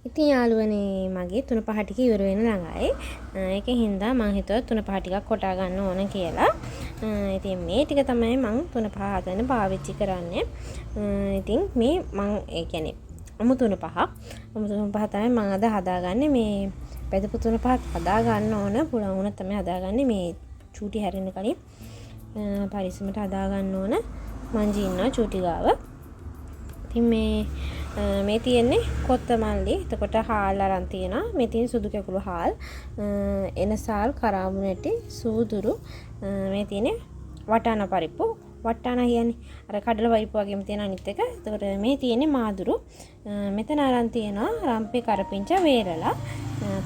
ඉතින් යාළුවනේ මගේ 3-5 ටික ඉවර වෙන ළඟයි. ඒකෙන් හින්දා මං හිතුවා 3-5 ටිකක් කොටා ගන්න ඕන කියලා. ඉතින් මේ ටික තමයි මං 3-5 හදන්න පාවිච්චි කරන්නේ. ඉතින් මේ මං ඒ කියන්නේ අමු 3-5 තමයි මං අද හදාගන්නේ. මේ බෙදපු 3-5 හදා ගන්න ඕන. පුළුවන් වුණා තමයි හදාගන්නේ. මේ චූටි හැරෙන්න කලින් පරිස්සමට හදා ගන්න ඕන. මංජි ඉන්නවා චූටි ගාව. ඉතින් මේ තියෙන්නේ කොත්තමල්ලි. එතකොට හාල් අරන් තියෙනවා. මේ තියෙන සුදු කැකුළු හාල්, එනසාල්, කරාබු නැටි, සූදුරු. මේ තියෙන්නේ වටාන පරිප්පු. වටාන කියන්නේ අර කඩල පරිප්පු වගේම තියෙන අනිත් එක. එතකොට මේ තියෙන්නේ මාදුරු. මෙතන අරන් තියෙනවා රම්පේ කරපිංචා වේරලා.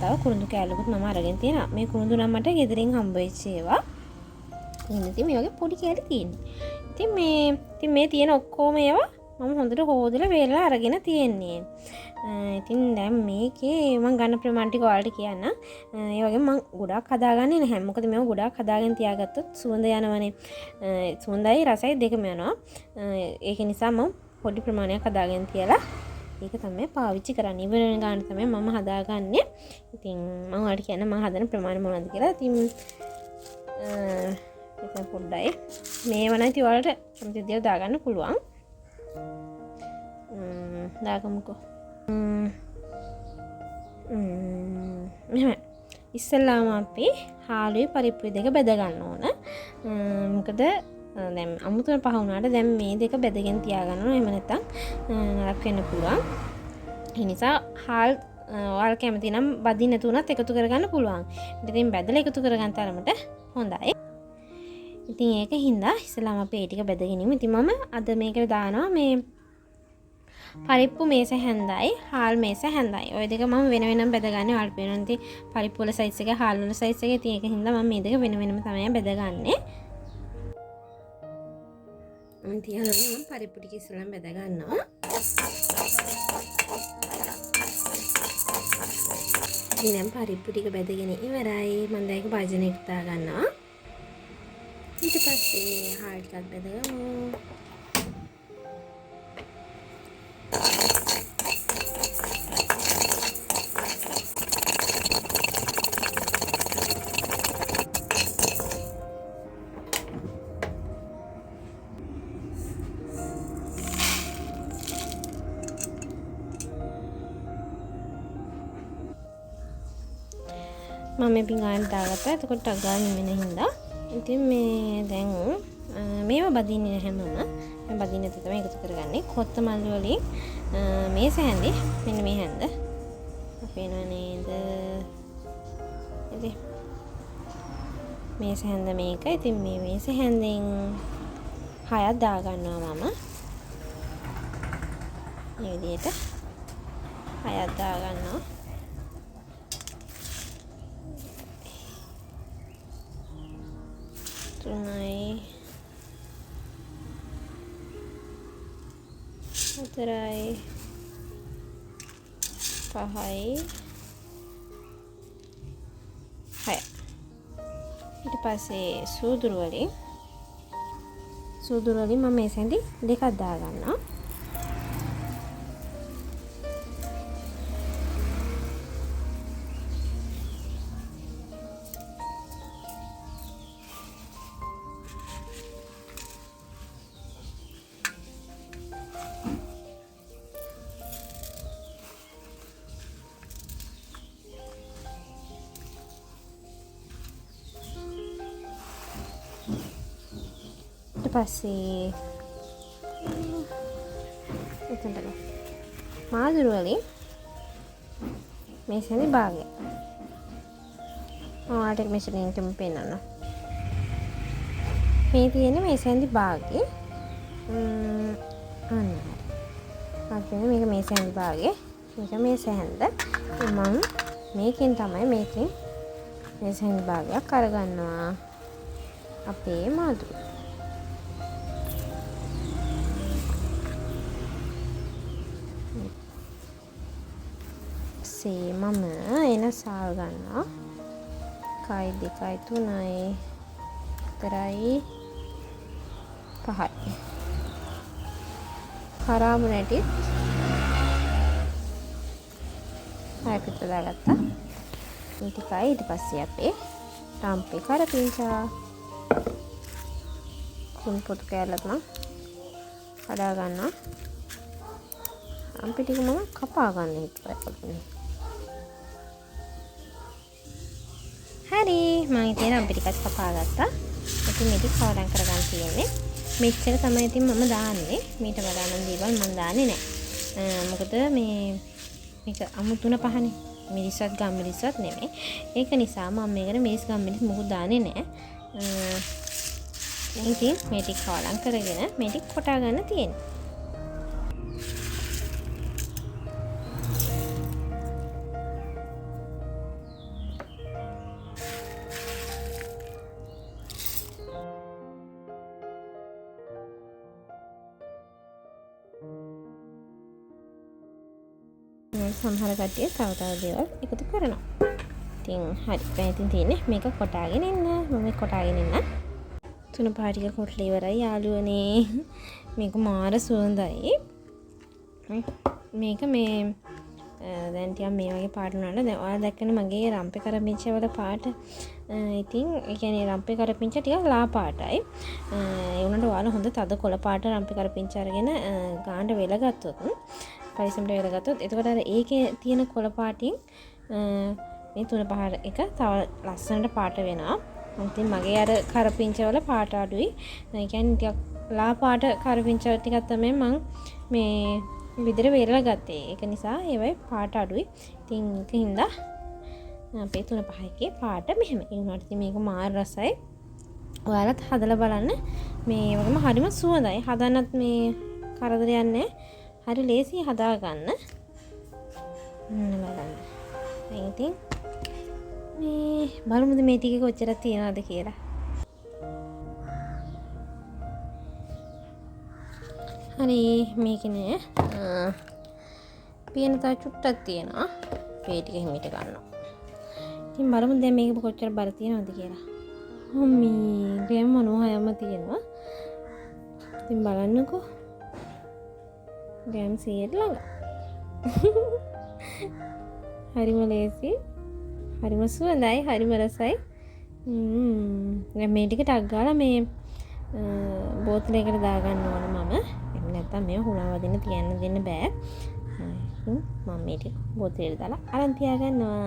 තව කුරුඳු කෑල්ලකුත් මම අරගෙන තියෙනවා. මේ කුරුඳු නම් මට ගෙදරින් හම්බ වෙච්ච ඒවා. ඉතින් මේ වගේ පොඩි කෑලි තියෙන්නේ. ඉතින් මේ තියෙන ඔක්කොම ඒවා මම හොඳට හොදලා වේලලා අරගෙන තියෙන්නේ. ඉතින් දැන් මේකේ මම ගන්න ප්‍රමාණ ටික ඔයාලට කියන්න. ඒ වගේම මම ගොඩාක් හදාගන්නේ නැහැ. මොකද මේව ගොඩාක් හදාගෙන තියාගත්තොත් සුවඳ යනවනේ. සුවඳයි රසයි දෙකම යනවා. ඒක නිසා මම පොඩි ප්‍රමාණයක් හදාගෙන තියලා ඒක තමයි පාවිච්චි කරන්නේ. ඉවර වෙන ගාන තමයි මම හදාගන්නේ. ඉතින් මම ඔයාලට කියන්න මම හදන ප්‍රමාණය මොනවද කියලා. ඉතින් ඒක පොඩ්ඩයි. මේව නැති ඔයාලට කැමති දේවල් දාගන්න පුළුවන්. දාගමුකෝ. මෙහෙම ඉස්සෙල්ලාම අපි හාලුයි පරිප්පුයි දෙක බෙද ගන්න ඕන. මොකද දැන් අමුතුවෙන් පහ වුණාට දැන් මේ දෙක බෙදගෙන තියාගන්න ඕන. එහෙම නැත්නම් නරක වෙන්න පුළුවන්. ඒ නිසා හාල් ඔයාලා කැමති නම් බදින්න තුනත් එකතු කරගන්න පුළුවන්. ඉතින් බෙදලා එකතු කරගන්න තරමට හොඳයි. ඉතින් ඒක හින්දා ඉස්සෙල්ලාම අපි ඒ ටික බෙදගෙන ඉමු. ඉතින් මම අද මේකට දානවා මේ පරිප්පු මේස හැන්දයි හාල් මේස හැන්දයි. ඔය දෙක මම වෙන වෙනම බෙදගන්නේ. ඔයාලට පේනවා ඉතින් පරිප්පු වල සයිස් එක හාල් වල සයිස් එක. ඉතින් ඒක හින්දා මම මේ දෙක වෙන වෙනම තමයි බෙදගන්නේ. ඉතින් මම පරිප්පු ටික ඉස්සෙල්ලාම බෙද ගන්නවා. ඉතින් පරිප්පු ටික බෙදගෙන ඉවරයි. මම දැන් ඒක භාජනයකට දා ගන්නවා. ඊට පස්සේ හාල් ටිකක් බෙදගමු. මම මේ පිඟාන දාගත්තා. එතකොට ටගාන වෙන හින්දා ඉතින් මේ දැන් මේව බදින්නේ නැහැ මම. මම බදින්න නැති තමයි එකතු කරගන්නේ. කොත්තමල්ලි වලින් මේස හැන්දි මෙන්න මේ හැන්ද. අපේනව නේද? ඉතින් මේස හැන්ද මේක. ඉතින් මේ මේස හැන්දෙන් 6ක් දා ගන්නවා මම. මේ විදිහට 6ක් දා ගන්නවා. තුනයි හතරයි පහයි හය. ඊට පස්සේ සූදුරු වලින් මම මේ සැඳි දෙකක් දා ගන්නවා. පස්සේ එතනට මාදුරු වලින් මේ සැනි භාගය ඔයාලට මෙෂරින් එකෙන් පෙන්නන්න. මේ තියෙන්නේ මේ සැනි භාගය. අන්න හරි. මේක මේ සැනි භාගය. මේක මේ සැහන්ද. මම මේකෙන් තමයි මේ සැනි භාගයක් අරගන්නවා. අපේ මාදුරු. මම එන සාල් ගන්නවා. 1 2 3 4 5යි. කරාබු නැටිත් හයක් විතර දාගත්තා. මේ ටිකයි ඊට පස්සේ අපේ රම්පේ කරපිංචා කුණු පොතු කෑල්ලක් නම් කඩා ගන්නවා. රම්පේ ටික මම කපා ගන්න හිතුවා. හරි මම ඉතින් රම්පේ ටිකත් කපා ගත්තා. ඉතින් මේක කවරම් කරගන්න තියෙන්නේ. මෙච්චර තමයි ඉතින් මම දාන්නේ. මීට වඩා නම් දේවල් මම දාන්නේ නැහැ. මොකද මේක අමු තුන පහනේ. මිරිසත් ගම්මිරිසත් නෙමෙයි. ඒක නිසා මම මේකට මිරිස් ගම්මිරිස් මොකුත් දාන්නේ නැහැ. ඉතින් මේ ටික කවරම් කරගෙන මේ ටික කොටා ගන්න තියෙනවා. සමහර කට්ටිය තව දේවල් එකතු කරනවා. ඉතින් හරි. දැන් ඉතින් තියෙන්නේ මේක කොටාගෙන ඉන්න. මම කොටාගෙන ඉන්න. තුන පාටික කොටලා ඉවරයි යාළුවනේ. මේක මාර සුවඳයි. මේක මේ දැන් ටිකක් මේ වගේ පාට උනාට දැන් ඔයාලා දැක්කනේ මගේ රම්පේ කරපිංචා වල පාට. ඉතින් ඒ කියන්නේ රම්පේ කරපිංචා ටිකක් ලා පාටයි. ඒ උනට ඔයාලා හොඳ තද කොළ පාට රම්පේ කරපිංචා අරගෙන ගානට වෙල ගත්තොත් පරිස්සමට වෙල ගත්තොත් එතකොට අර ඒකේ තියෙන කොළ පාටින් මේ තුන පහ එක තව ලස්සනට පාට වෙනවා. ඉතින් මගේ අර කරපිංචා වල පාට අඩුයි. ඒ කියන්නේ ටිකක් ලා පාට කරපිංචා ටිකක් තමයි මම මේ විදිහට වේරලා ගත්තේ. ඒක නිසා ඒවයි පාට අඩුයි. ඉතින් ඒකින්ද අපේ තුන පහ එකේ පාට මෙහෙම. ඒ වුණාට ඉතින් මේක මාර රසයි. ඔයාලත් හදලා බලන්න. මේ වගේම හරිම සුවඳයි. හදන්නත් මේ කරදරයක් නැහැ. හරි ලේසි හදා ගන්න. බලන්න. ඉතින් මේ බලමුද මේ ටික කොච්චර තියනවද කියලා. හරි මේකනේ පියන තව චුට්ටක් තියෙනවා. මේ ටික හිමිට ගන්නවා. ඉතින් බලමු දැන් මේක කොච්චර බර තියනවද කියලා. අම්මී ගෑම මොනවයම තියෙනවා. ඉතින් බලන්නකෝ. ගෑම් 100ට ළඟ. හරිම ලේසි. හරිම සුවඳයි. හරිම රසයි. දැන් මේ ටික ටක් ගාලා මේ බෝතලයකට දාගන්න ඕන මම. එහෙම නැත්නම් මේව හුණා වදින්න තියන්න දෙන්න බෑ. මම මේ ටික බෝතලෙට දාලා අරන් තියාගන්නවා.